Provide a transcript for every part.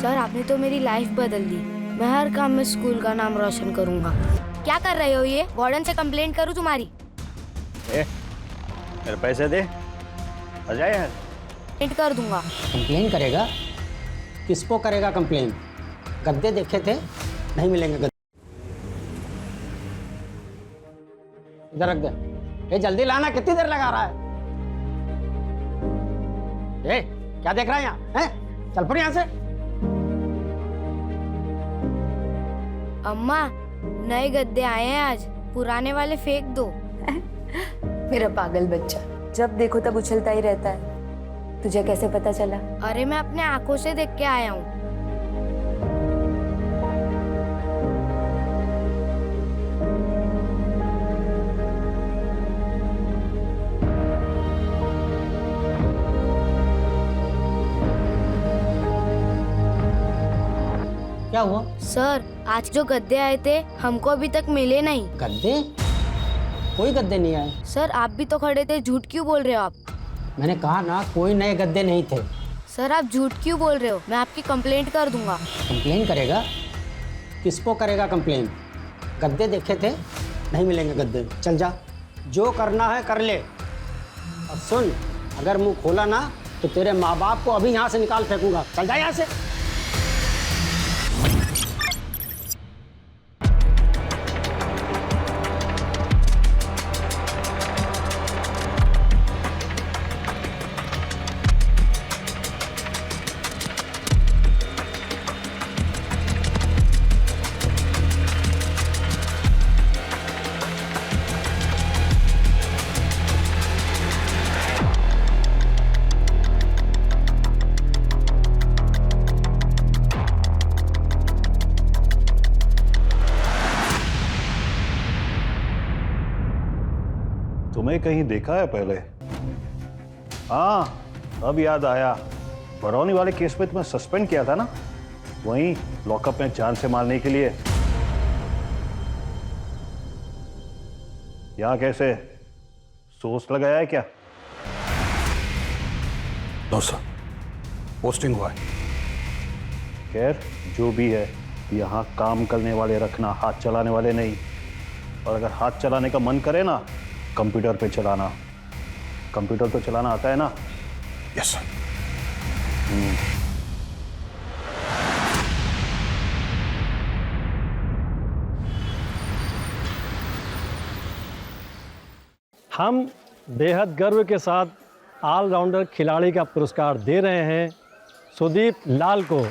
Sir आपने तो मेरी लाइफ बदल दी। मैं हर काम में स्कूल का नाम रोशन करूंगा। क्या कर रहे हो ये? वार्डन से कंप्लेंट करूं तुम्हारी? मेरे पैसे दे, आ जाए यार। कंप्लेंट कर दूंगा। कंप्लेन करेगा? किसको करेगा कंप्लेन? गद्दे देखे थे, नहीं मिलेंगे गद्दे। इधर रख दे। ये जल्दी लाना, कितनी देर लगा रहा है? ए, क्या देख रहा है यहाँ? हैं? चल पड़ यहाँ से। अम्मा नए गद्दे आए हैं आज, पुराने वाले फेंक दो। मेरा पागल बच्चा, जब देखो तब उछलता ही रहता है। तुझे कैसे पता चला? अरे मैं अपने आंखों से देख के आया हूँ। क्या हुआ? सर आज जो गद्दे आए थे हमको अभी तक मिले नहीं। गद्दे? कोई गद्दे नहीं आए। सर आप भी तो खड़े थे, झूठ क्यों बोल रहे हो आप? मैंने कहा ना, कोई नए गद्दे नहीं थे। सर आप झूठ क्यों बोल रहे हो? मैं आपकी कंप्लेंट कर दूंगा। कंप्लेन करेगा? किसको करेगा कंप्लेन? गद्दे देखे थे, नहीं मिलेंगे गद्दे। चल जा, जो करना है कर ले। और सुन, अगर मुंह खोला ना तो तेरे माँ बाप को अभी यहाँ से निकाल फेंकूंगा। चल जा यहाँ से। तुम्हें कहीं देखा है पहले? हाँ, अब याद आया। बरौनी वाले केस में तुम्हें सस्पेंड किया था ना, वहीं लॉकअप में जान से मारने के लिए। यहाँ कैसे सोच लगाया है क्या? नो सर, पोस्टिंग हुआ है। खैर जो भी है, यहाँ काम करने वाले रखना, हाथ चलाने वाले नहीं। और अगर हाथ चलाने का मन करे ना, कंप्यूटर पे चलाना। कंप्यूटर तो चलाना आता है ना? Yes sir. हम बेहद गर्व के साथ ऑलराउंडर खिलाड़ी का पुरस्कार दे रहे हैं सुदीप लाल को।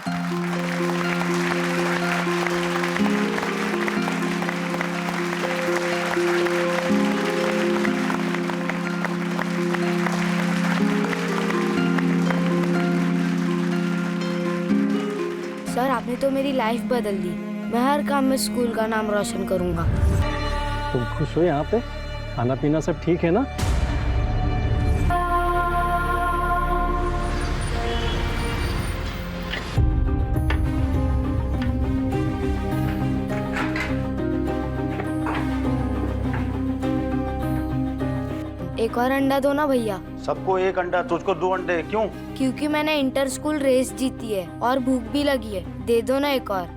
सर आपने तो मेरी लाइफ बदल दी। मैं हर काम में स्कूल का नाम रोशन करूंगा। तुम खुश हो यहाँ पे? खाना पीना सब ठीक है ना? एक और अंडा दो ना भैया। सबको एक अंडा, तुझको 2 अंडे क्यों? क्योंकि मैंने इंटर स्कूल रेस जीती है और भूख भी लगी है। दे दो ना एक और।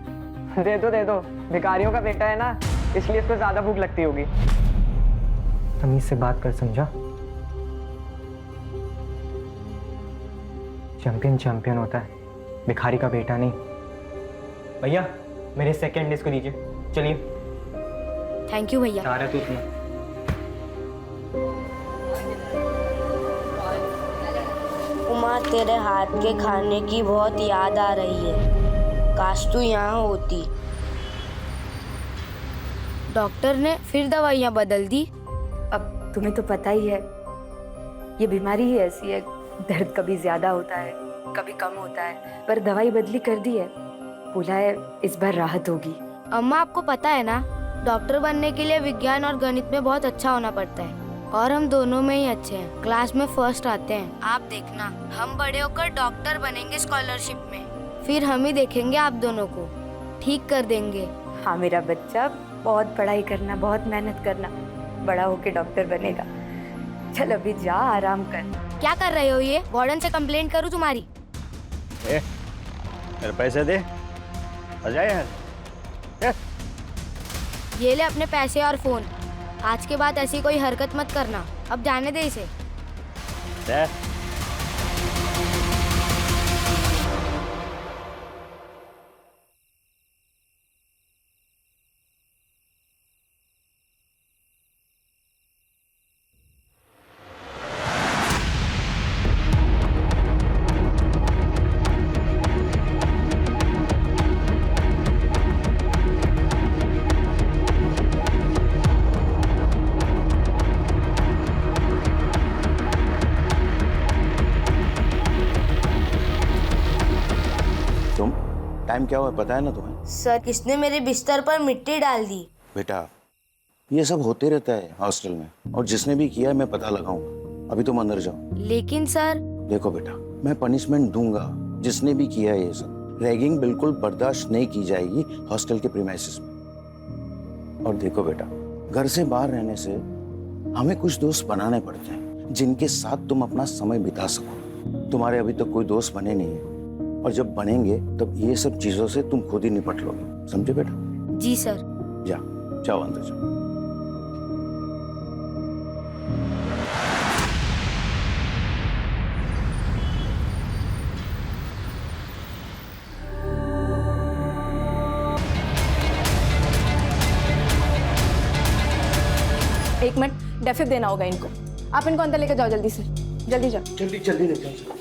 दे दो, भिखारियों का बेटा है ना, इसलिए इसको ज्यादा भूख लगती होगी। तमीज से बात कर, समझा? चैंपियन होता है, भिखारी का बेटा नहीं। भैया मेरे सेकंड डिश को दीजिए। चलिए। थैंक यू भैया। आ रहा है तू उसमें। उमा तेरे हाथ के खाने की बहुत याद आ रही है। काश तू यहाँ होती। डॉक्टर ने फिर दवाइयाँ बदल दी। अब तुम्हें तो पता ही है, ये बीमारी ही ऐसी है। दर्द कभी ज्यादा होता है, कभी कम होता है, पर दवाई बदली कर दी है। बोला है इस बार राहत होगी। अम्मा आपको पता है ना, डॉक्टर बनने के लिए विज्ञान और गणित में बहुत अच्छा होना पड़ता है। और हम दोनों में ही अच्छे हैं, क्लास में फर्स्ट आते हैं। आप देखना, हम बड़े होकर डॉक्टर बनेंगे स्कॉलरशिप में। फिर हम ही देखेंगे आप दोनों को, ठीक कर देंगे। हाँ मेरा बच्चा, बहुत पढ़ाई करना, बहुत मेहनत करना, बड़ा होके डॉक्टर बनेगा। चल अभी जा, आराम कर। क्या कर रहे हो ये? वार्डन से कंप्लेंट करूं तुम्हारी? मेरे पैसे दे, आ जाए यार। ये ले अपने पैसे और फोन। आज के बाद ऐसी कोई हरकत मत करना। अब जाने दे इसे। दे। टाइम क्या हुआ पता है ना तुम्हें? सर, किसने मेरे बिस्तर पर मिट्टी डाल दी? बेटा ये सब होते रहता है हॉस्टल में, और जिसने भी किया है मैं पता लगाऊंगा। अभी तुम अंदर जाओ। लेकिन सर। देखो बेटा, मैं पनिशमेंट दूंगा जिसने भी किया है ये सब। रैगिंग बिल्कुल बर्दाश्त नहीं की जाएगी हॉस्टल के प्रीमाइसेस में। और देखो बेटा, घर से बाहर रहने से हमें कुछ दोस्त बनाने पड़ते हैं जिनके साथ तुम अपना समय बिता सको। तुम्हारे अभी तक कोई दोस्त बने नहीं है, और जब बनेंगे तब ये सब चीजों से तुम खुद ही निपट लोगे। समझे बेटा? जी सर। जाओ अंदर जाओ। एक मिनट, डेफिब देना होगा इनको। आप इनको अंदर लेकर जाओ जल्दी से। जल्दी जाओ। जल्दी ले जाओ।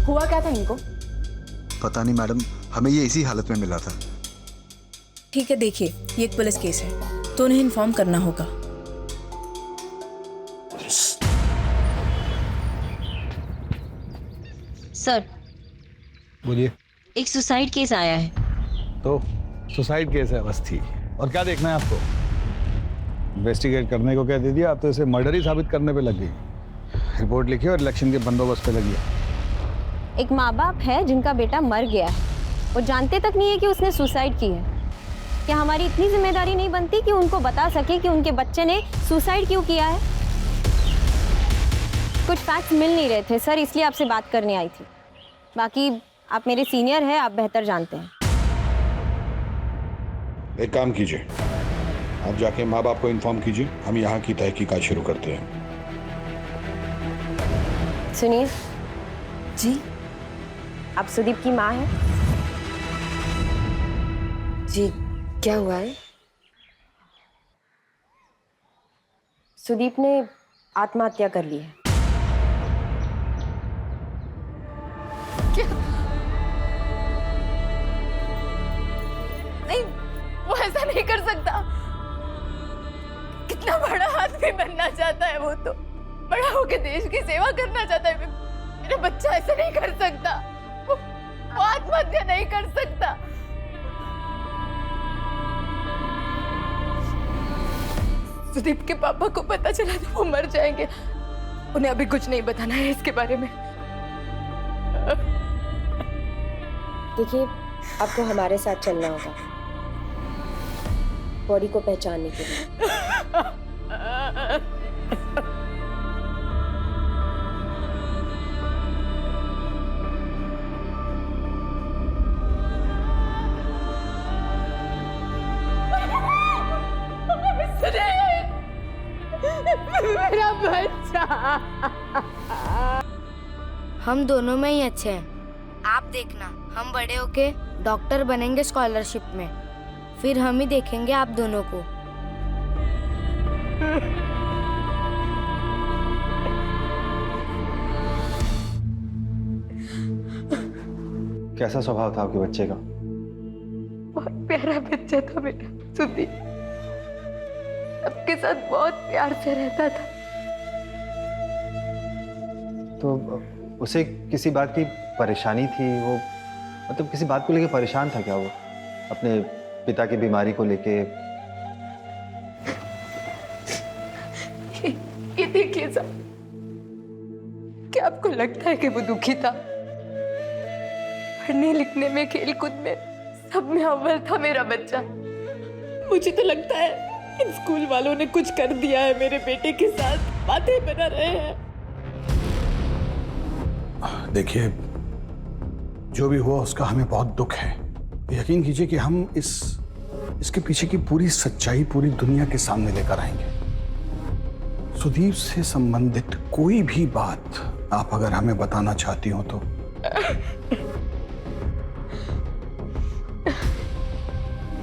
हुआ क्या था इनको? पता नहीं मैडम, हमें ये इसी हालत में मिला था। ठीक है, देखिए ये एक पुलिस केस है तो उन्हें इन्फॉर्म करना होगा। सर, बोलिए। एक सुसाइड केस आया है। तो सुसाइड केस है बस, थी। और क्या देखना है आपको? इन्वेस्टिगेट करने को क्या दे दिया? आप तो इसे मर्डर ही साबित करने पे लग गई। रिपोर्ट लिखी और इलेक्शन के बंदोबस्त पे लगी। एक माँ बाप है जिनका बेटा मर गया है और जानते तक नहीं है कि उसने सुसाइड की है। क्या हमारी इतनी जिम्मेदारी नहीं बनती कि उनको बता सके कि उनके बच्चे ने सुसाइड क्यों किया है? कुछ फैक्ट्स मिल नहीं रहे थे सर, इसलिए आपसे बात करने आई थी। बाकी आप मेरे सीनियर हैं, आप बेहतर जानते हैं। एक काम कीजिए, आप जाके माँ बाप को इन्फॉर्म कीजिए, हम यहाँ की तहकीकात शुरू करते हैं। सुनिए जी। आप सुदीप की माँ हैं? जी, क्या हुआ है? सुदीप ने आत्महत्या कर ली है। क्या? नहीं, वो ऐसा नहीं कर सकता। कितना बड़ा आदमी बनना चाहता है वो, तो बड़ा होकर देश की सेवा करना चाहता है। मेरा बच्चा ऐसा नहीं कर सकता। वो आत्महत्या नहीं कर सकता। सुदीप के पापा को पता चला तो वो मर जाएंगे। उन्हें अभी कुछ नहीं बताना है इसके बारे में। देखिए, आपको हमारे साथ चलना होगा बॉडी को पहचानने के लिए। मेरा बच्चा। हम दोनों में ही अच्छे हैं। आप देखना, हम बड़े होके डॉक्टर बनेंगे स्कॉलरशिप में। फिर हम ही देखेंगे आप दोनों को। कैसा स्वभाव था आपके बच्चे का? बहुत प्यारा बच्चा था बेटा सुदीप। सबके साथ बहुत प्यार से रहता था। तो उसे किसी बात की परेशानी थी? वो मतलब किसी बात को लेके परेशान था क्या वो? अपने पिता की बीमारी को लेके? ये देखिए साहब, क्या आपको लगता है कि वो दुखी था? पढ़ने लिखने में, खेलकूद में, सब में अव्वल था मेरा बच्चा। मुझे तो लगता है इन स्कूल वालों ने कुछ कर दिया है मेरे बेटे के साथ। बातें बना रहे हैं। देखिए, जो भी हुआ उसका हमें बहुत दुख है। यकीन कीजिए कि हम इसके पीछे की पूरी सच्चाई पूरी दुनिया के सामने लेकर आएंगे। सुदीप से संबंधित कोई भी बात आप अगर हमें बताना चाहती हो तो।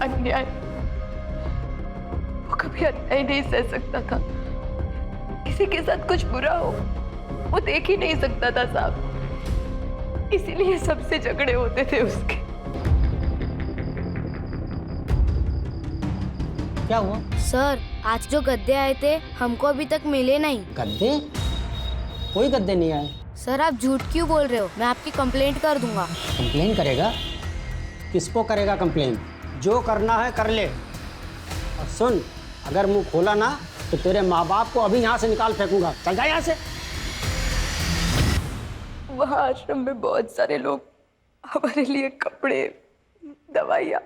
अन्याय, वो कभी अन्याय नहीं सह सकता था। किसी के साथ कुछ बुरा हो वो देख ही नहीं सकता था साहब, इसीलिए सबसे झगड़े होते थे उसके। क्या हुआ? सर, आज जो गद्दे आए थे हमको अभी तक मिले नहीं। गद्दे? कोई गद्दे नहीं आए। सर, आप झूठ क्यों बोल रहे हो? मैं आपकी कंप्लेंट कर दूंगा। कंप्लेन करेगा? किसको करेगा कंप्लेन? जो करना है कर ले। और सुन, अगर मुंह खोला ना तो तेरे माँ बाप को अभी यहाँ से निकाल फेंकूंगा। चल जा यहाँ से। वहाँ आश्रम में बहुत सारे लोग हमारे लिए कपड़े, दवाइयाँ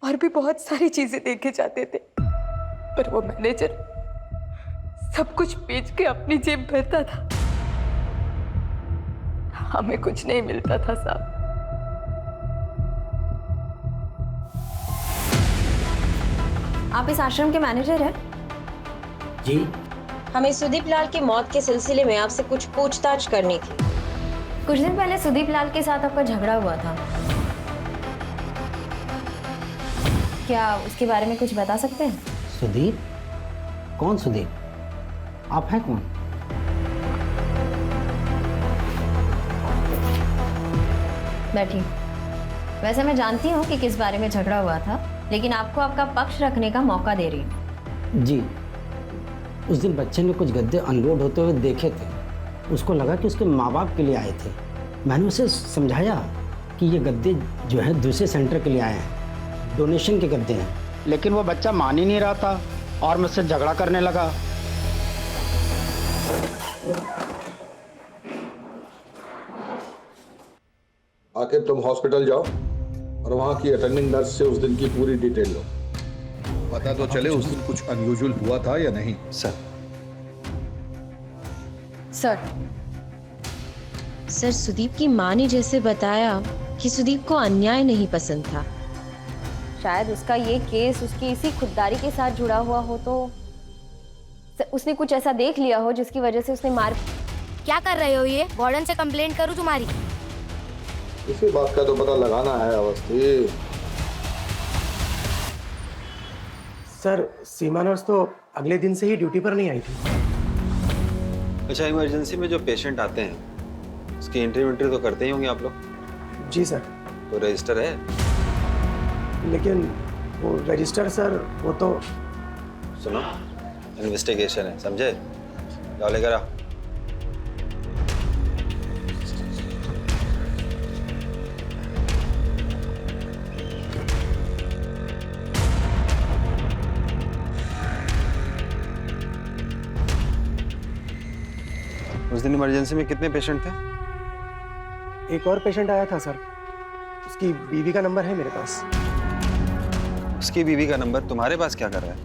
और भी बहुत सारी चीजें देके जाते थे, पर वो मैनेजर सब कुछ बेच के अपनी जेब भरता था। हमें कुछ नहीं मिलता था साहब। आप इस आश्रम के मैनेजर हैं? जी। हमें सुदीप लाल की मौत के सिलसिले में आपसे कुछ पूछताछ करनी थी। कुछ दिन पहले सुदीप लाल के साथ आपका झगड़ा हुआ था, क्या उसके बारे में कुछ बता सकते हैं? सुदीप? कौन सुदीप? आप हैं कौन? बैठिए। वैसे मैं जानती हूँ कि किस बारे में झगड़ा हुआ था, लेकिन आपको आपका पक्ष रखने का मौका दे रही हूँ। जी, उस दिन बच्चे ने कुछ गद्दे अनलोड होते हुए देखे थे। उसको लगा कि उसके माँ बाप के लिए आए थे। मैंने उसे समझाया कि ये गद्दे जो है दूसरे सेंटर के लिए आए हैं, डोनेशन के गद्दे हैं, लेकिन वो बच्चा मान ही नहीं रहा था और मुझसे झगड़ा करने लगा। आखिर तुम हॉस्पिटल जाओ और वहां की अटेंडिंग नर्स से उस दिन की पूरी डिटेल लो। पता तो चले उस दिन कुछ अनयूजुअल हुआ था या नहीं। सर, सुदीप की माँ ने जैसे बताया कि सुदीप को अन्याय नहीं पसंद था। शायद उसका ये केस उसकी इसी खुददारी के साथ जुड़ा हुआ हो, तो उसने कुछ ऐसा देख लिया हो जिसकी वजह से उसने मार। क्या कर रहे हो ये? वार्डन से कंप्लेंट करूँ तुम्हारी? इसी बात का तो पता लगाना है अवस्थी। सर, सीमा नर्स तो अगले दिन से ही ड्यूटी पर नहीं आई थी। अच्छा, इमरजेंसी में जो पेशेंट आते हैं उसकी एंट्री तो करते ही होंगे आप लोग? जी सर। तो रजिस्टर है? लेकिन वो रजिस्टर सर, वो तो। सुनो, इन्वेस्टिगेशन है, समझे? जाओ लेकर आओ। उस दिन इमरजेंसी में कितने पेशेंट थे? एक और पेशेंट आया था सर, उसकी बीवी का नंबर है मेरे पास। उसकी बीवी का नंबर तुम्हारे पास क्या कर रहा है?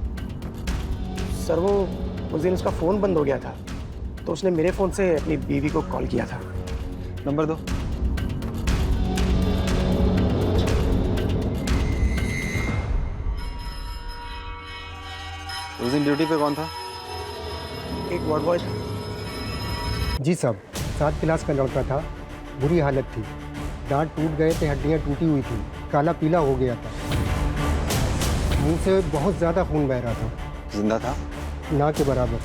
सर, वो उस दिन उसका फोन बंद हो गया था, तो उसने मेरे फोन से अपनी बीवी को कॉल किया था। नंबर दो। उस दिन ड्यूटी पे कौन था? एक वार्ड बॉय था। जी साहब, 7 क्लास का लड़का था, बुरी हालत थी, दांत टूट गए थे, हड्डियां टूटी हुई थी, काला पीला हो गया था, मुंह से बहुत ज़्यादा खून बह रहा था। जिंदा था? ना के बराबर,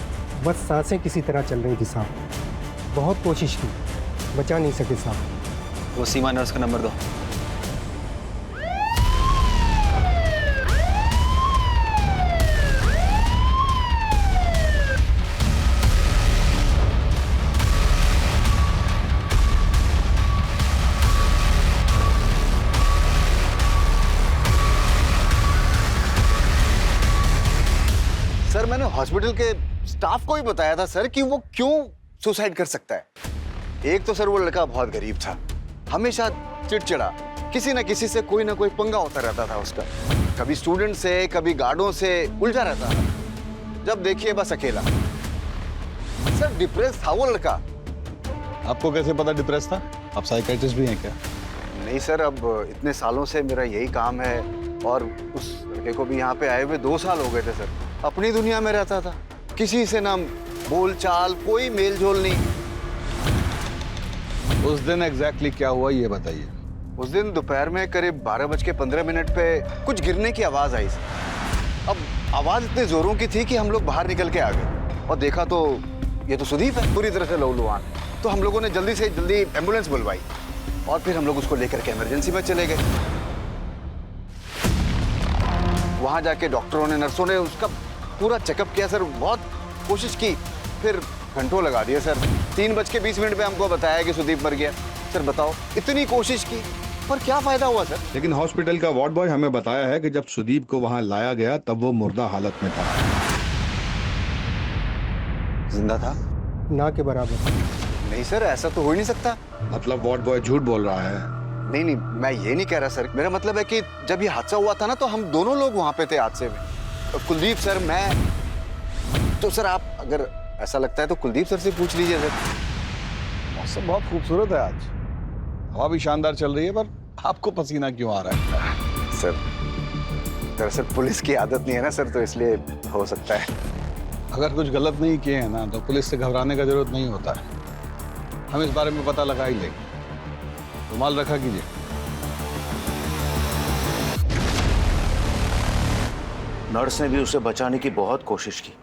बस सांसें किसी तरह चल रही थी साहब। बहुत कोशिश की, बचा नहीं सके साहब। वो सीमा नर्स का नंबर दो। सर, मैंने हॉस्पिटल के स्टाफ को ही बताया था सर कि वो क्यों सुसाइड कर सकता है। एक तो सर वो लड़का बहुत गरीब था, हमेशा चिड़चिड़ा, किसी न किसी से कोई ना कोई पंगा होता रहता था उसका, कभी स्टूडेंट से कभी गार्डों से उलझा रहता था। जब देखिए बस अकेला। सर, डिप्रेस था वो लड़का। आपको कैसे पता डिप्रेस था? आप साइकियाट्रिस्ट भी हैं क्या? नहीं सर, अब इतने सालों से मेरा यही काम है और उस लड़के को भी यहाँ पे आए हुए 2 साल हो गए थे सर। अपनी दुनिया में रहता था, किसी से ना बोल चाल, कोई मेल जोल नहीं। उस दिन एग्जैक्टली क्या हुआ ये बताइए। उस दिन दोपहर में करीब 12:15 पे कुछ गिरने की आवाज आई सर। अब आवाज इतने जोरों की थी कि हम लोग बाहर निकल के आ गए और देखा तो ये तो सुदीप है, पूरी तरह से लहूलुहान। तो हम लोगों ने जल्दी से जल्दी एम्बुलेंस बुलवाई और फिर हम लोग उसको लेकर के इमरजेंसी में चले गए। वहां जाके डॉक्टरों ने, नर्सों ने उसका पूरा चेकअप किया सर, बहुत कोशिश की, फिर घंटों लगा दिए सर। 3:20 पे हमको बताया कि सुदीप मर गया। सर बताओ, इतनी कोशिश की पर क्या फायदा हुआ सर? लेकिन हॉस्पिटल का वार्ड बॉय हमें बताया है कि जब सुदीप को वहां लाया गया तब वो मुर्दा हालत में था। जिंदा था? ना के बराबर। नहीं सर, ऐसा तो हो ही नहीं सकता। मतलब वार्ड बॉय झूठ बोल रहा है? नहीं नहीं, मैं ये नहीं कह रहा सर। मेरा मतलब है कि जब ये हादसा हुआ था ना, तो हम दोनों लोग वहां पे थे हादसे में। कुलदीप सर, मैं तो सर, आप अगर ऐसा लगता है तो कुलदीप सर से पूछ लीजिए सर। मौसम बहुत खूबसूरत है आज, हवा भी शानदार चल रही है, पर आपको पसीना क्यों आ रहा है? सर दरअसल पुलिस की आदत नहीं है ना सर, तो इसलिए हो सकता है। अगर कुछ गलत नहीं किए हैं ना तो पुलिस से घबराने का जरूरत नहीं होता है। हम इस बारे में पता लगा ही लेंगे। रुमाल रखा कीजिए। नर्स ने भी उसे बचाने की बहुत कोशिश की,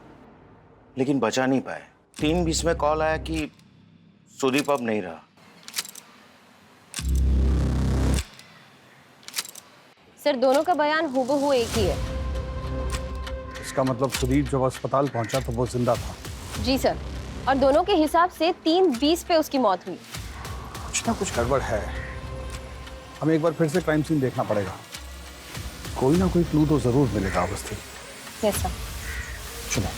लेकिन बचा नहीं पाए। 3:20 में कॉल आया कि सुदीप अब नहीं रहा। सर, दोनों का बयान हूबहू एक ही है। इसका मतलब सुदीप जब अस्पताल पहुंचा तो वो जिंदा था? जी सर, और दोनों के हिसाब से 3:20 पे उसकी मौत हुई। कुछ ना कुछ गड़बड़ है। हमें एक बार फिर से क्राइम सीन देखना पड़ेगा। कोई ना कोई क्लू तो जरूर मिलेगा अवस्थी। Yes sir. चलो।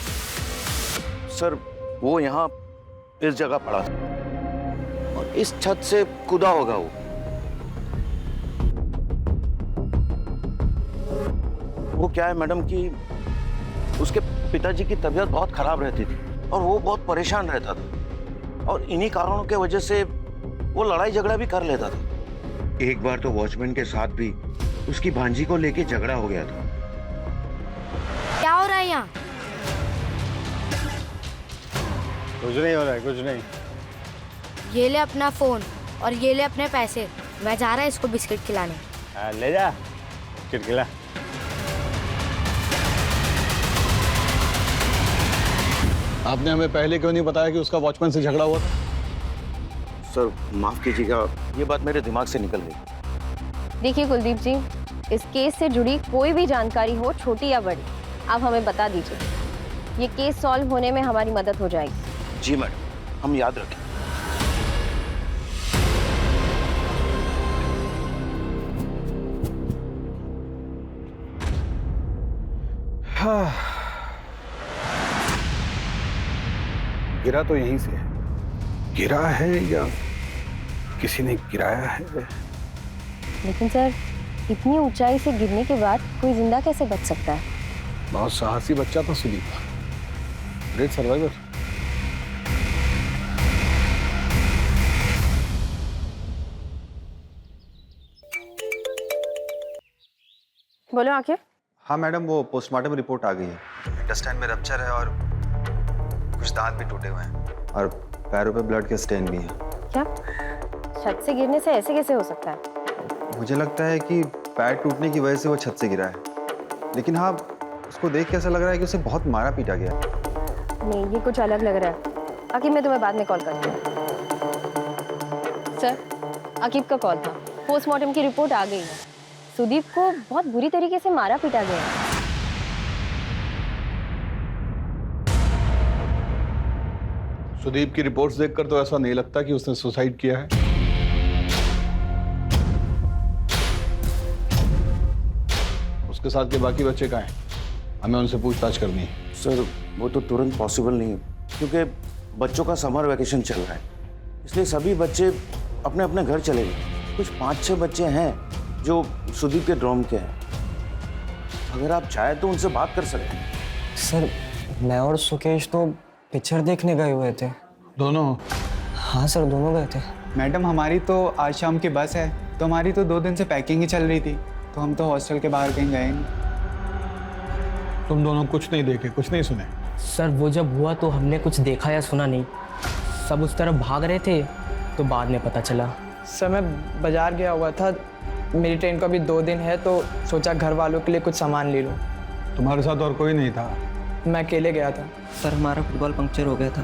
सर, वो यहाँ इस जगह पड़ा था और इस छत से कूदा होगा वो क्या है मैडम कि उसके पिताजी की तबीयत बहुत खराब रहती थी और वो बहुत परेशान रहता था, और इन्हीं कारणों के वजह से वो लड़ाई झगड़ा भी कर लेता था। एक बार तो वॉचमैन के साथ भी उसकी भांजी को लेके झगड़ा हो गया था। क्या हो रहा है यहाँ? कुछ नहीं हो रहा है, कुछ नहीं। ये ले अपना फोन और ये ले अपने पैसे। मैं जा रहा है इसको बिस्किट खिलाने। ले जा बिस्किट खिला। आपने हमें पहले क्यों नहीं बताया कि उसका वॉचमैन से झगड़ा हुआ था? सर माफ कीजिएगा, ये बात मेरे दिमाग से निकल गई। देखिए कुलदीप जी, इस केस से जुड़ी कोई भी जानकारी हो, छोटी या बड़ी, आप हमें बता दीजिए। ये केस सॉल्व होने में हमारी मदद हो जाएगी। जी मैडम, हम याद रखें। गिरा तो यहीं से है। गिरा है या किसी ने गिराया है? लेकिन सर, इतनी ऊंचाई से गिरने के बाद कोई जिंदा कैसे बच सकता है? बहुत साहसी बच्चा था सुदीप, ग्रेट सर्वाइवर। बोलो आखिर। हाँ मैडम, वो पोस्टमार्टम रिपोर्ट आ गई है। इंटेस्टाइन में रप्चर है और कुछ दांत भी टूटे हुए हैं और पैरों पे ब्लड के स्टेन भी हैं। क्या छत से गिरने से ऐसे कैसे हो सकता है? मुझे लगता है कि पैर टूटने की वजह से वो छत से गिरा है, लेकिन हाँ, उसको देख के ऐसा लग रहा है कि उसे बहुत मारा पीटा गया। नहीं, ये कुछ अलग लग रहा है। आकिब, मैं तुम्हें बाद में कॉल करती हूँ। सर, आकिब का कॉल था। पोस्टमार्टम की रिपोर्ट आ गई है। सुदीप को बहुत बुरी तरीके से मारा पीटा गया है। सुदीप की रिपोर्ट्स देखकर तो ऐसा नहीं लगता कि उसने सुसाइड किया है। उसके साथ के बाकी बच्चे कहाँ हैं? हमें उनसे पूछताछ करनी है। सर वो तो तुरंत पॉसिबल नहीं है, क्योंकि बच्चों का समर वैकेशन चल रहा है, इसलिए सभी बच्चे अपने अपने घर चले गए। कुछ 5-6 बच्चे हैं जो सुदीप के ड्रॉम के हैं। अगर आप चाहें तो उनसे बात कर सकते हैं। सर, मैं और सुकेश तो पिक्चर देखने गए हुए थे। दोनों? हाँ सर, दोनों गए थे। मैडम हमारी तो आज शाम की बस है, तो हमारी तो 2 दिन से पैकिंग ही चल रही थी, तो हम तो हॉस्टल के बाहर कहीं गए नहीं। तुम दोनों कुछ नहीं देखे, कुछ नहीं सुने? सर वो जब हुआ तो हमने कुछ देखा या सुना नहीं, सब उस तरफ भाग रहे थे तो बाद में पता चला। सर मैं बाजार गया हुआ था, मेरी ट्रेन का भी 2 दिन है तो सोचा घर वालों के लिए कुछ सामान ले लूँ। तुम्हारे साथ और कोई नहीं था? मैं अकेले गया था। सर हमारा फुटबॉल पंक्चर हो गया था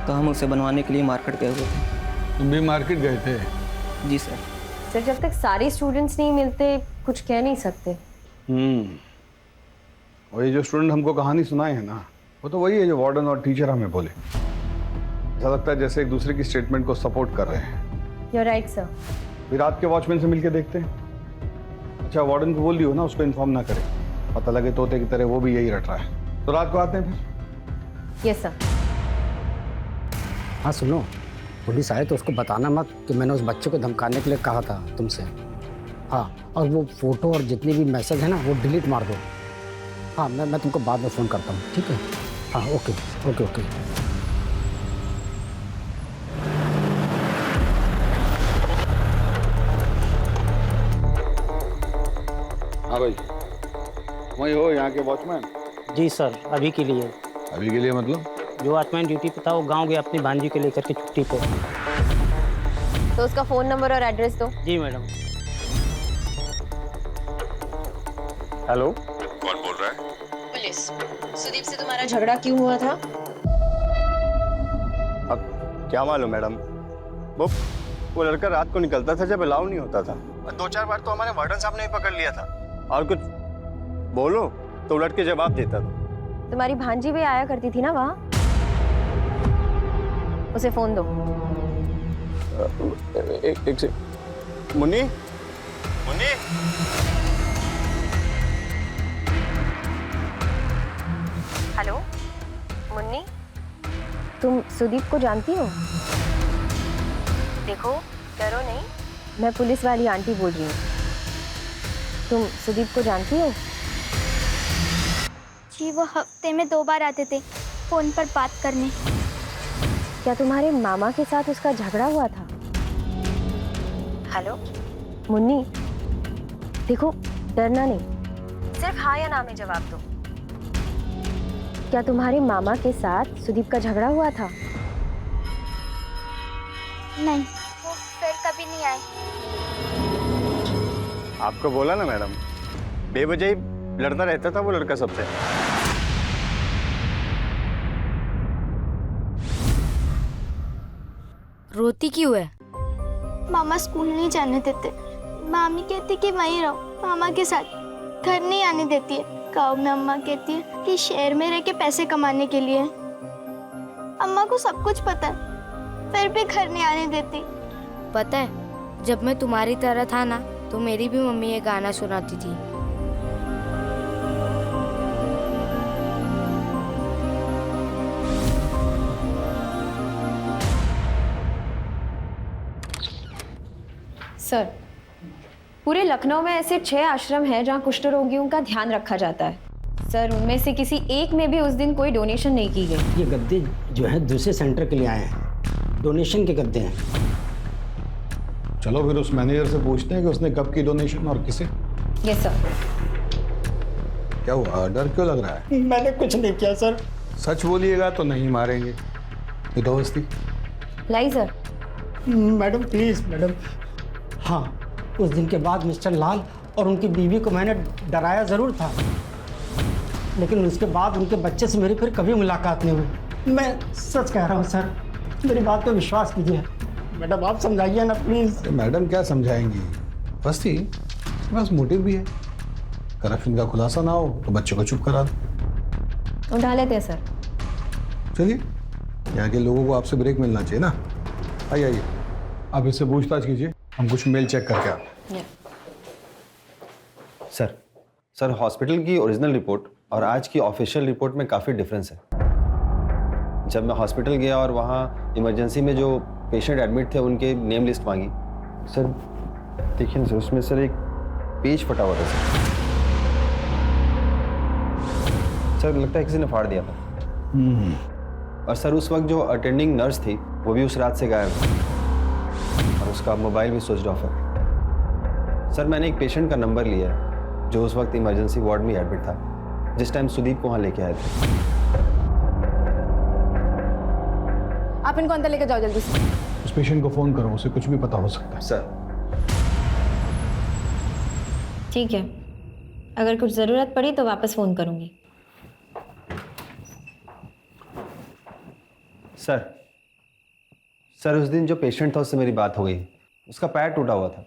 तो हम उसे बनवाने के लिए मार्केट गए हुए थे। तुम भी मार्केट गए थे? जी सर। सर जब तक सारे स्टूडेंट्स नहीं मिलते कुछ कह नहीं सकते। और ये जो स्टूडेंट हमको कहानी सुनाए हैं ना, वो तो वही है जो वार्डन और टीचर हमें बोले। ऐसा लगता है जैसे एक दूसरे की स्टेटमेंट को सपोर्ट कर रहे हैं। You're right, sir. फिर रात के वॉचमैन से मिलके देखते हैं। अच्छा वार्डन को बोल दियो ना उसको इन्फॉर्म ना करे, पता लगे तोते की तरह वो भी यही रट रहा है। तो रात को आते हैं फिर। Yes, sir. हाँ सुनो, पुलिस आए तो उसको बताना मत कि मैंने उस बच्चे को धमकाने के लिए कहा था तुमसे। हाँ, और वो फोटो और जितने भी मैसेज है ना वो डिलीट मार दो। हाँ मैं तुमको बाद में फ़ोन करता हूँ, ठीक है? हाँ ओके ओके ओके। हाँ भाई, वही हो यहाँ के वॉचमैन? जी सर, अभी के लिए। अभी के लिए मतलब? जो वॉचमैन ड्यूटी पे था वो गांव गया अपनी भांजी को लेकर के छुट्टी पे। तो उसका फ़ोन नंबर और एड्रेस दो। जी मैडम। हेलो, कौन बोल रहा है? पुलिस। सुदीप से तुम्हारा झगड़ा क्यों हुआ था? अब क्या मालूम मैडम, वो लड़का रात को निकलता था जब अलाउ नहीं होता था, और 2-4 बार तो हमारे वार्डन साहब ने भी पकड़ लिया था, और कुछ बोलो तो उलट के जवाब देता था। तुम्हारी भांजी भी आया करती थी ना वहाँ? उसे फोन दो। एक से मुन्नी, मुन्नी। हेलो मुन्नी, तुम सुदीप को जानती हो? देखो डरो नहीं, मैं पुलिस वाली आंटी बोल रही हूँ। तुम सुदीप को जानती हो? जी वो हफ्ते में 2 बार आते थे फोन पर बात करने। क्या तुम्हारे मामा के साथ उसका झगड़ा हुआ था? हेलो मुन्नी, देखो डरना नहीं, सिर्फ हाँ या ना में जवाब दो। क्या तुम्हारे मामा के साथ सुदीप का झगड़ा हुआ था? नहीं, वो फिर कभी नहीं आए। आपको बोला ना मैडम, बेवजह ही लड़ता रहता था वो लड़का सबसे। रोती क्यों है? मामा स्कूल नहीं जाने देते। मामी कहती कि वहीं रहो मामा के साथ, घर नहीं आने देती है। गाँव में अम्मा कहती है कि शहर में रह के पैसे कमाने के लिए। अम्मा को सब कुछ पता है, फिर भी घर नहीं आने देती। पता है जब मैं तुम्हारी तरह था ना तो मेरी भी मम्मी ये गाना सुनाती थी। सर, पूरे लखनऊ में ऐसे 6 आश्रम हैं जहां कुष्ठ रोगियों का ध्यान रखा जाता है। सर उनमें से किसी एक में भी उस दिन कोई डोनेशन नहीं की गई। ये गद्दे जो है दूसरे सेंटर के लिए आए हैं, डोनेशन के गद्दे हैं। चलो फिर उस मैनेजर से पूछते हैं कि उसने कब की डोनेशन और किसे। Yes sir. क्या हुआ, डर क्यों लग रहा है? मैंने कुछ नहीं किया सर। सच बोलिएगा तो नहीं मारेंगे। ये दोस्ती लाई सर। Madam please madam. हाँ, उस दिन के बाद मिस्टर लाल और उनकी बीवी को मैंने डराया ज़रूर था, लेकिन उसके बाद उनके बच्चे से मेरी फिर कभी मुलाकात नहीं हुई। मैं सच कह रहा हूँ सर, मेरी बात पे विश्वास कीजिए। मैडम आप समझाइए ना प्लीज़। मैडम क्या समझाएंगी, बस्ती बस मोटिव भी है। करप्शन का खुलासा ना हो तो बच्चों को चुप करा दो। उठा लेते हैं सर। चलिए, यहाँ के लोगों को आपसे ब्रेक मिलना चाहिए ना। आइए आप इससे पूछताछ कीजिए, हम कुछ मेल चेक करके आते हैं। सर हॉस्पिटल की ओरिजिनल रिपोर्ट और आज की ऑफिशियल रिपोर्ट में काफ़ी डिफरेंस है। जब मैं हॉस्पिटल गया और वहाँ इमरजेंसी में जो पेशेंट एडमिट थे उनके नेम लिस्ट मांगी, सर देखिए सर उसमें सर एक पेज फटा हुआ था सर लगता है किसी ने फाड़ दिया था। और सर उस वक्त जो अटेंडिंग नर्स थी वो भी उस रात से गायब थी। और उसका मोबाइल भी स्विच ऑफ है। सर मैंने एक पेशेंट का नंबर लिया है जो उस वक्त इमरजेंसी वार्ड में एडमिट था, जिस टाइम सुदीप को वहाँ लेके आए थे। आप इनको अंदर लेकर जाओ जल्दी से। उस पेशेंट को फोन करो, उसे कुछ भी पता हो सकता है। सर ठीक है, अगर कुछ ज़रूरत पड़ी तो वापस फ़ोन करूँगी। सर उस दिन जो पेशेंट था उससे मेरी बात हो गई। उसका पैर टूटा हुआ था।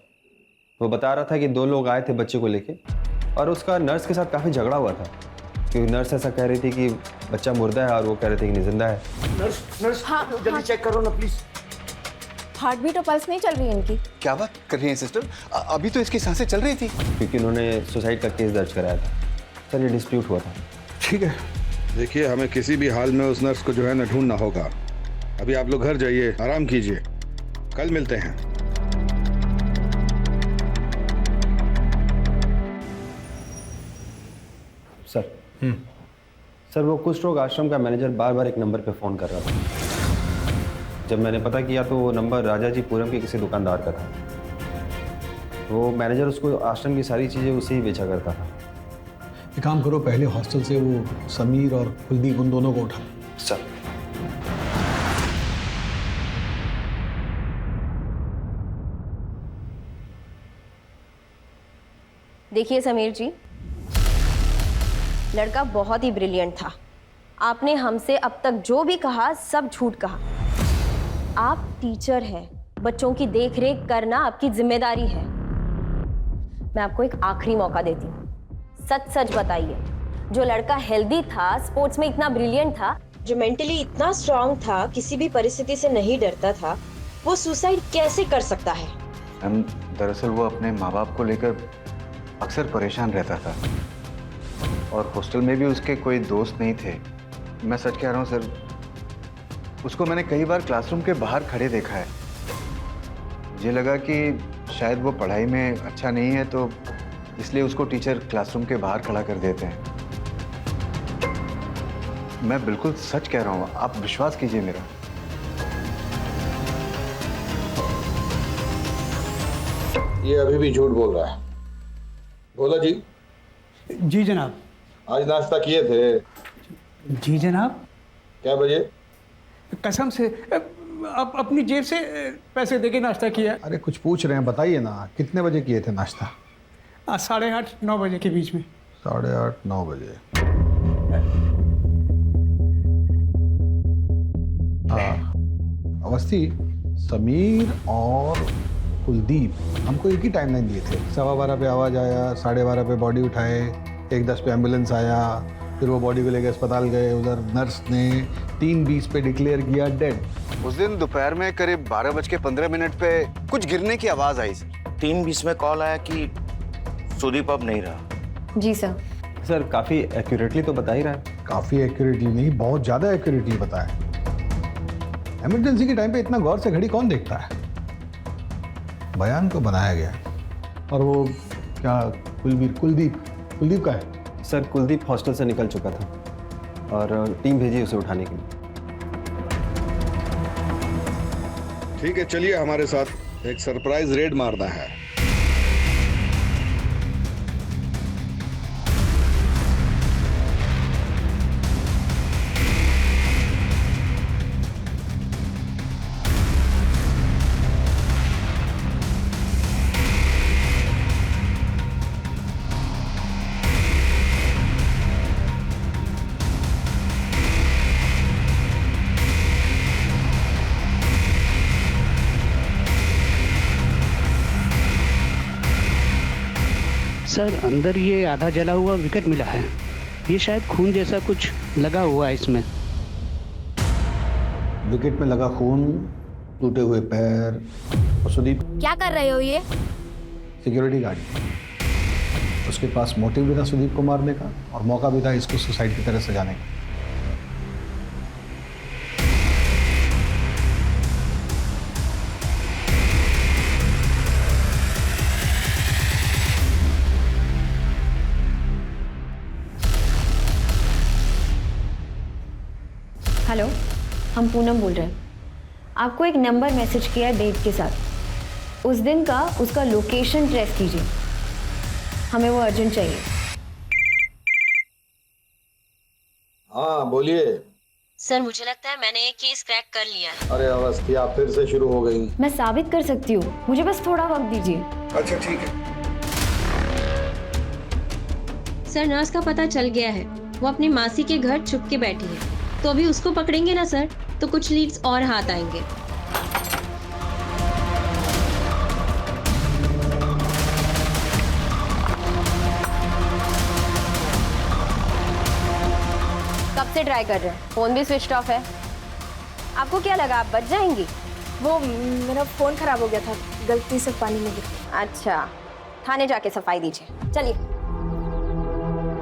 वो बता रहा था कि 2 लोग आए थे बच्चे को लेके और उसका नर्स के साथ काफ़ी झगड़ा हुआ था, क्योंकि नर्स ऐसा कह रही थी कि बच्चा मुर्दा है और वो कह रहे थे कि नहीं जिंदा है। नर्स जल्दी चेक करो ना प्लीज। हार्ट बीट और पल्स नहीं चल रही है इनकी। क्या बात कर रही हैं सिस्टर? अभी तो इसकी सांसें चल रही थी। क्योंकि उन्होंने सुसाइड का केस दर्ज कराया था। सर ये डिस्प्यूट हुआ था। ठीक है, देखिए हमें किसी भी हाल में उस नर्स को जो है ना ढूंढना होगा। अभी आप लोग घर जाइए, आराम कीजिए, कल मिलते हैं। सर वो कुष्ठ रोग आश्रम का मैनेजर बार बार एक नंबर पे फ़ोन कर रहा था। जब मैंने पता किया तो वो नंबर राजाजीपुरम के किसी दुकानदार का था। वो मैनेजर उसको आश्रम की सारी चीज़ें उसे ही बेचा करता था। एक काम करो, पहले हॉस्टल से वो समीर और कुलदीप उन दोनों को उठा। सर देखिए समीर जी, लड़का बहुत ही ब्रिलियंट था। आपने हमसे अब तक जो भी कहा सब झूठ कहा। आप टीचर हैं, बच्चों की देख रेख करना आपकी जिम्मेदारी है। मैं आपको एक आखिरी मौका देती हूँ, सच सच बताइए, जो लड़का हेल्दी था, स्पोर्ट्स में इतना ब्रिलियंट था, जो मेंटली इतना स्ट्रांग था, किसी भी परिस्थिति से नहीं डरता था, वो सुसाइड कैसे कर सकता है? दरअसल वो अपने माँ बाप को लेकर अक्सर परेशान रहता था और हॉस्टल में भी उसके कोई दोस्त नहीं थे। मैं सच कह रहा हूँ सर, उसको मैंने कई बार क्लासरूम के बाहर खड़े देखा है। मुझे लगा कि शायद वो पढ़ाई में अच्छा नहीं है, तो इसलिए उसको टीचर क्लासरूम के बाहर खड़ा कर देते हैं। मैं बिल्कुल सच कह रहा हूँ, आप विश्वास कीजिए मेरा। ये अभी भी झूठ बोल रहा है। बोला जी। जी जनाब। आज नाश्ता किए थे? जी जनाब। क्या बजे? कसम से अब अपनी जेब से पैसे देके नाश्ता किया। अरे कुछ पूछ रहे हैं, बताइए ना, कितने बजे किए थे नाश्ता? 8:30-9 बजे के बीच में। 8:30-9 बजे। हाँ अवस्थी, समीर और कुलदीप हमको एक ही टाइम लाइन दिए थे। 12:15 पे आवाज़ आया, 12:30 पे बॉडी उठाए, 1:10 पे एम्बुलेंस आया, फिर वो बॉडी को लेकर अस्पताल गए। उधर नर्स ने 3:20 पे डिक्लेयर किया डेड। उस दिन दोपहर में करीब 12:15 पे कुछ गिरने की आवाज़ आई सर। 3:20 में कॉल आया कि सुदीप अब नहीं रहा। जी सर। सर काफ़ी एक्यूरेटली तो बता ही रहा है। काफ़ी एक्यूरेटली नहीं, बहुत ज़्यादा एक्यूरेटली बताया। इमरजेंसी के टाइम पे इतना गौर से घड़ी कौन देखता है? बयान तो बनाया गया। और वो क्या कुलदीप का है? सर कुलदीप हॉस्टल से निकल चुका था और टीम भेजी उसे उठाने के लिए। ठीक है, चलिए हमारे साथ एक सरप्राइज रेड मारना है। सर अंदर ये आधा जला हुआ विकेट मिला है। ये शायद खून जैसा कुछ लगा हुआ है इसमें। विकेट में लगा खून, टूटे हुए पैर। और सुदीप क्या कर रहे हो ये? Security guard. उसके पास मोटिव भी था सुदीप को मारने का और मौका भी था इसको सुसाइड की तरह सजाने का। हेलो, हम पूनम बोल रहे हैं। आपको एक नंबर मैसेज किया है डेट के साथ। उस दिन का उसका लोकेशन ट्रेस कीजिए, हमें वो अर्जेंट चाहिए। हाँ बोलिए। सर मुझे लगता है मैंने एक केस क्रैक कर लिया है। अरे अवस्थी आप फिर से शुरू हो गई। मैं साबित कर सकती हूँ, मुझे बस थोड़ा वक्त दीजिए। अच्छा ठीक है। सर नर्स का पता चल गया है, वो अपनी मासी के घर छुप के बैठी है। तो अभी उसको पकड़ेंगे ना सर, तो कुछ लीड्स और हाथ आएंगे। कब से ट्राई कर रहे हैं, फोन भी स्विच ऑफ है। आपको क्या लगा आप बच जाएंगी? वो मेरा फ़ोन ख़राब हो गया था, गलती से पानी में गिर गया। अच्छा, थाने जाके सफाई दीजिए। चलिए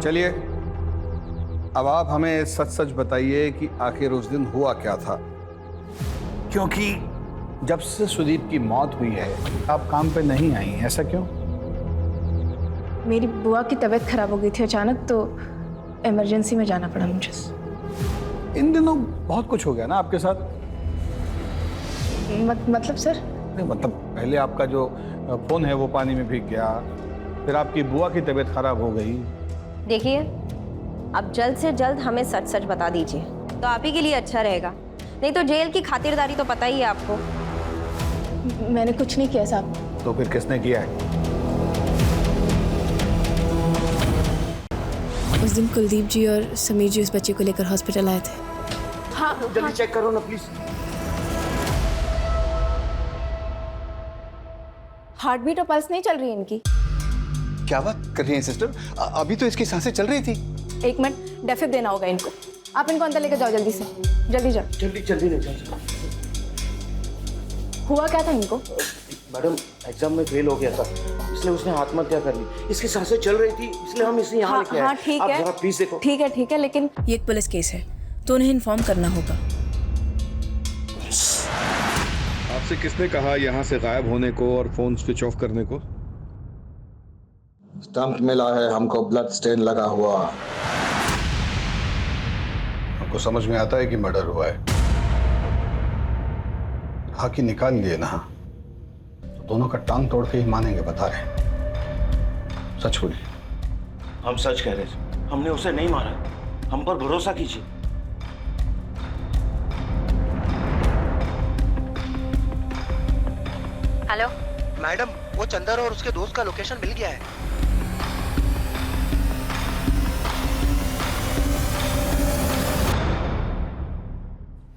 चलिए अब आप हमें सच सच बताइए कि आखिर उस दिन हुआ क्या था, क्योंकि जब से सुदीप की मौत हुई है आप काम पे नहीं आई, ऐसा क्यों? मेरी बुआ की तबीयत खराब हो गई थी अचानक, तो इमरजेंसी में जाना पड़ा मुझे। इन दिनों बहुत कुछ हो गया ना आपके साथ। मतलब सर? नहीं मतलब पहले आपका जो फोन है वो पानी में भीग गया, फिर आपकी बुआ की तबीयत खराब हो गई। देखिए, अब जल्द से जल्द हमें सच सच बता दीजिए, तो आप ही के लिए अच्छा रहेगा। नहीं तो जेल की खातिरदारी तो पता ही है आपको। मैंने कुछ नहीं किया साहब। तो फिर किसने किया है? उस दिन कुलदीप जी और समीर जी उस बच्चे को लेकर हॉस्पिटल आए थे। हाँ जल्दी चेक करो ना प्लीज। हार्ट बीट और पल्स नहीं चल रही है इनकी। क्या बात कर रही हैं सिस्टर? अभी तो इसकी सांसें चल रही थी। एक मिनट, डेफिब देना होगा इनको। आप इनको अंदर लेकर जाओ जल्दी से, जल्दी जाओ। जल्दी ले जाओ। हुआ क्या था इनको? मैडम एग्जाम में फेल हो गया था, इसलिए उसने आत्महत्या कर ली। इसकी सांसें चल रही थी, इसलिए हम इसे यहाँ लेके आए। हाँ ठीक है, आप जरा प्लीज देखो। ठीक है, लेकिन ये एक पुलिस केस है तो उन्हें इन्फॉर्म करना होगा। आपसे किसने कहा यहाँ से गायब होने को और फोन स्विच ऑफ करने को? स्टंप मिला है हमको, ब्लड स्टेन लगा हुआ। हमको समझ में आता है कि मर्डर हुआ है, हाँ कि निकाल लिए ना, तो दोनों का टांग तोड़ के ही मानेंगे, बता रहे। सच बोलिए। हम सच कह रहे हैं, हमने उसे नहीं मारा, हम पर भरोसा कीजिए। हेलो मैडम, वो चंदर और उसके दोस्त का लोकेशन मिल गया है।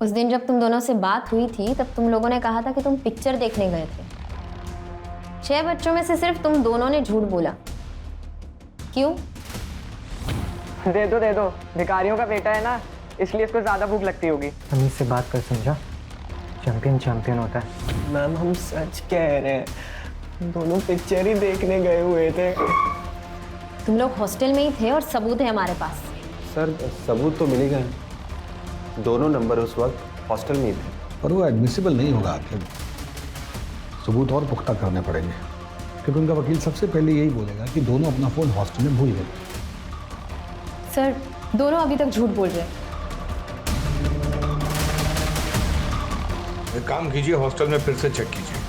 उस दिन जब तुम दोनों से बात हुई थी तब तुम लोगों ने कहा था कि तुम पिक्चर देखने गए थे। 6 बच्चों में से सिर्फ तुम दोनों ने झूठ बोला, क्यों? दे दो, भिखारियों का बेटा है ना, इसलिए इसको ज्यादा भूख लगती होगी। हम इससे बात कर, समझा? चैंपियन होता है। मैम हम सच कह रहे हैं, दोनों पिक्चर ही देखने गए हुए थे। तुम लोग हॉस्टल में ही थे और सबूत है हमारे पास। सर सबूत तो मिल ही गए, दोनों नंबर उस वक्त हॉस्टल में ही थे। पर वो एडमिसिबल नहीं होगा आखिर, सबूत और पुख्ता करने पड़ेंगे, क्योंकि उनका वकील सबसे पहले यही बोलेगा कि दोनों अपना फोन हॉस्टल में भूल गए। सर दोनों अभी तक झूठ बोल रहे हैं। एक काम कीजिए, हॉस्टल में फिर से चेक कीजिए।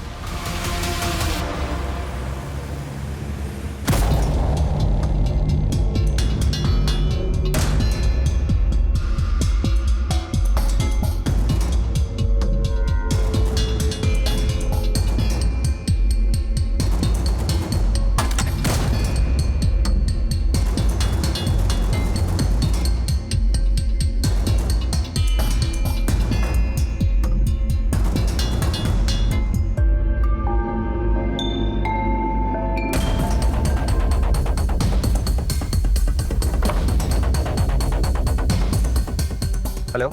हेलो,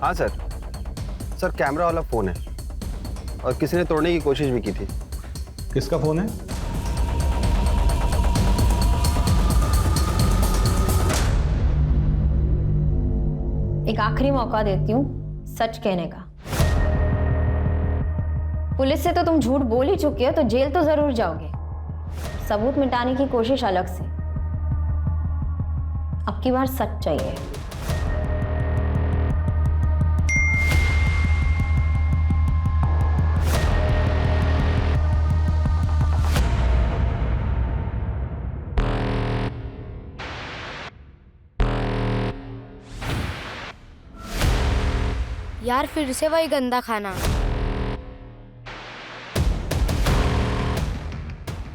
हाँ सर कैमरा वाला फ़ोन है और किसी ने तोड़ने की कोशिश भी की थी। किसका फ़ोन है? एक आखिरी मौका देती हूँ सच कहने का। पुलिस से तो तुम झूठ बोल ही चुके हो, तो जेल तो जरूर जाओगे। सबूत मिटाने की कोशिश अलग से, अब की बार सच चाहिए। यार फिर से वही गंदा खाना।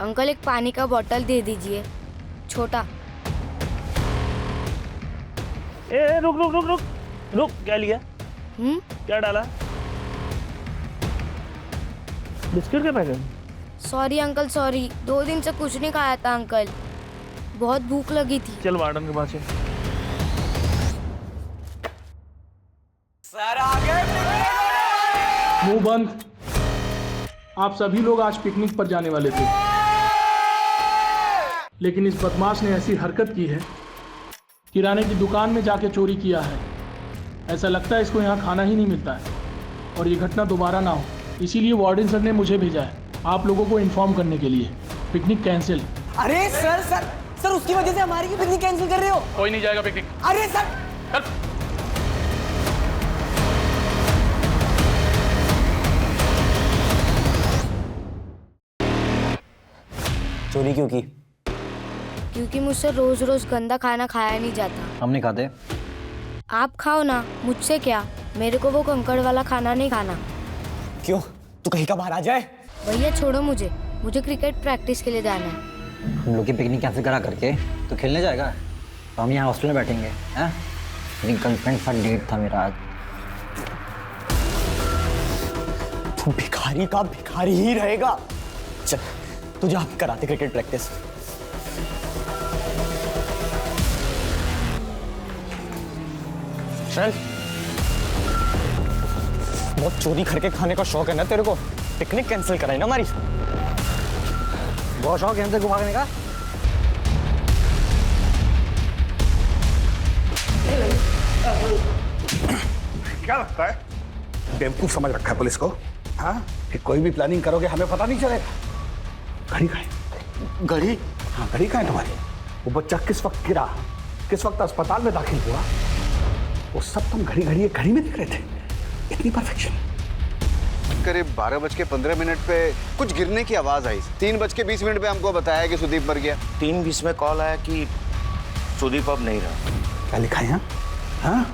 अंकल एक पानी का बोतल दे दीजिए, छोटा। ए रुक रुक रुक रुक रुक, क्या लिया? क्या डाला? बिस्किट के पैकेट? सॉरी अंकल सॉरी, 2 दिन से कुछ नहीं खाया था अंकल, बहुत भूख लगी थी। चल वार्डन के पास चल। सर आगे मुंह बंद। आप सभी लोग आज पिकनिक पर जाने वाले थे, लेकिन इस बदमाश ने ऐसी हरकत की है, किराने की दुकान में जाके चोरी किया है। ऐसा लगता है इसको यहाँ खाना ही नहीं मिलता है और ये घटना दोबारा ना हो, इसीलिए वार्डन सर ने मुझे भेजा है आप लोगों को इन्फॉर्म करने के लिए। Picnic cancel. अरे सर सर सर उसकी वजह से हमारी पिकनिक कैंसिल कर रहे हो? कोई नहीं जाएगा पिकनिक। अरे सर चोरी क्यों की? क्योंकि मुझसे रोज रोज गंदा खाना खाया नहीं जाता। हम नहीं खाते। आप खाओ ना, मुझसे क्या, मेरे को वो कंकड़ वाला खाना नहीं खाना। क्यों? तू कहीं का बाहर आ जाए। भैया छोड़ो मुझे क्रिकेट प्रैक्टिस के लिए जाना है। हम लोग की पिकनिक कैंसिल करा करके तो खेलने जाएगा? तो हम यहाँ हॉस्टल में बैठेंगे हैं? मेरी गर्लफ्रेंड का डेट था मेरा आज। तू भिखारी का भिखारी ही रहेगा। चल तुझे आप कराते क्रिकेट प्रैक्टिस। चल बहुत चोरी करके खाने का शौक है ना तेरे को, पिकनिक कैंसिल कराई ना हमारी। बहुत शौक है हमसे घुमाने का। क्या लगता है बेवकूफ समझ रखा है पुलिस को? हाँ, कि कोई भी प्लानिंग करोगे हमें पता नहीं चलेगा। घड़ी कहाँ है? घड़ी? हाँ घड़ी कहाँ है तुम्हारी? वो बच्चा किस वक्त गिरा, किस वक्त अस्पताल में दाखिल हुआ, वो सब तुम घड़ी में दिख रहे थे। इतनी परफेक्शन। करीब 12:15 पे कुछ गिरने की आवाज आई। 3:20 पे हमको बताया कि सुदीप मर गया। 3:20 में कॉल आया कि सुदीप अब नहीं रहा। क्या लिखा है यहाँ? हाँ?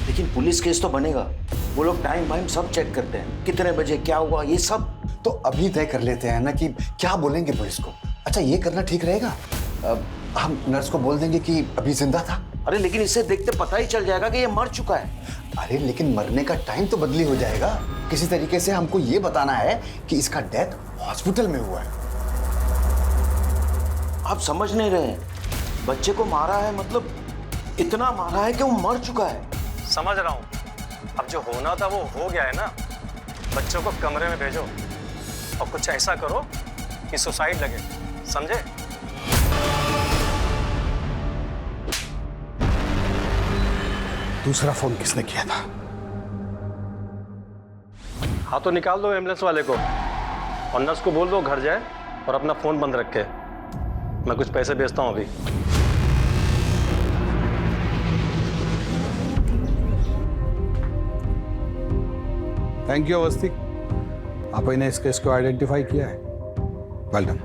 लेकिन पुलिस केस तो बनेगा। वो लोग टाइम वाइम सब चेक करते हैं, कितने बजे क्या हुआ ये सब। तो अभी तय कर लेते हैं ना कि क्या बोलेंगे पुलिस को। अच्छा ये करना ठीक रहेगा, हम नर्स को बोल देंगे कि अभी जिंदा था। अरे लेकिन इसे देखते पता ही चल जाएगा कि ये मर चुका है। अरे लेकिन मरने का टाइम तो बदली हो जाएगा। किसी तरीके से हमको ये बताना है कि इसका डेथ हॉस्पिटल में हुआ है। आप समझ नहीं रहे हैं, बच्चे को मारा है मतलब इतना मारा है कि वो मर चुका है। समझ रहा हूँ, अब जो होना था वो हो गया है ना। बच्चों को कमरे में भेजो और कुछ ऐसा करो कि सुसाइड लगे, समझे? दूसरा फोन किसने किया था? हाँ तो निकाल दो एम्बुलेंस वाले को और नर्स को बोल दो घर जाए और अपना फोन बंद रखे। मैं कुछ पैसे भेजता हूँ अभी। थैंक यू अवस्थी, आपने इस केस को आइडेंटिफाई किया है। Well done.